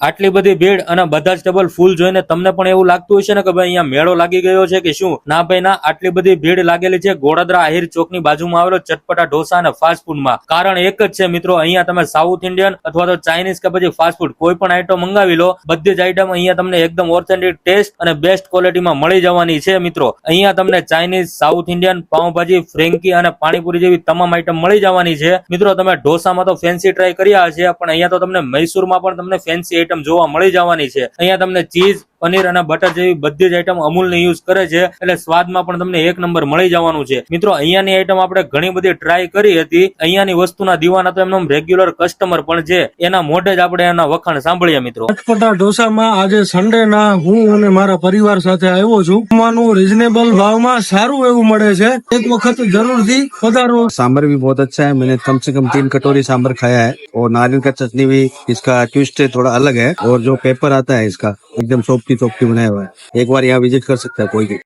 આટલી બધી ભીડ અને બધા જ ટેબલ ફૂલ જોઈને તમને પણ એવું લાગતું હશે ને કે ભાઈ અહીંયા મેળો લાગી ગયો છે કે શું? ના ભાઈ ના, આટલી બધી ભીડ લાગેલી છે ગોડાદરા આહિર ચોકની બાજુમાં આવેલો ચટપટા ઢોસા અને ફાસ્ટ ફૂડમાં. કારણ એક જ છે મિત્રો, અહીંયા તમે સાઉથ ઇન્ડિયન અથવા તો ચાઇનીઝ કે પછી ફાસ્ટ ફૂડ કોઈ પણ આઈટમ મંગાવી લો, બધી જ આઈટમ અહીંયા તમને એકદમ ઓથેન્ટિક ટેસ્ટ અને બેસ્ટ ક્વોલિટીમાં મળી જવાની છે મિત્રો. અહીંયા તમને Chinese, south Indian, pav bhaji, frankie અને પાણીપુરી જેવી તમામ આઈટમ મળી જવાની છે મિત્રો. તમે ઢોસામાં તો ફેન્સી ટ્રાય કર્યા હશે, પણ અહીંયા તો તમને મૈસૂરમાં પણ તમને ફેન્સી આઈટમ જોવા મળી જવાની છે. અહીંયા તમને ચીઝ, પનીર અને બટર જેવી બધી જ આઈટમ અમૂલની યુઝ કરે છે, એટલે સ્વાદમાં પણ તમને એક નંબર મળી જવાનું છે મિત્રો. અહીંયાની આઈટમ આપણે ઘણી બધી ટ્રાય કરી હતી. અહીંયાની વસ્તુના દીવાના તો એમનો રેગ્યુલર કસ્ટમર પણ છે, એના મોઢે જ આપણે એના વખાણ સાંભળીએ મિત્રો. ચટપટા ઢોસામાં આજે સન્ડે ના હું અને મારા પરિવાર સાથે આવ્યો છું. જમવાનું રીઝનેબલ ભાવમાં સારું એવું મળે છે, એક વખત જરૂરથી પધારો. सांभर भी बहुत अच्छा है, मैंने कम से कम 3 कटोरी सांभर खाया है और नारियल का चटनी भी इसका ट्विस्ट थोड़ा अलग है और जो पेपर आता है इसका एकदम सॉफ्टी बनाया हुआ है. एक बार यहाँ विजिट कर सकता है कोई भी.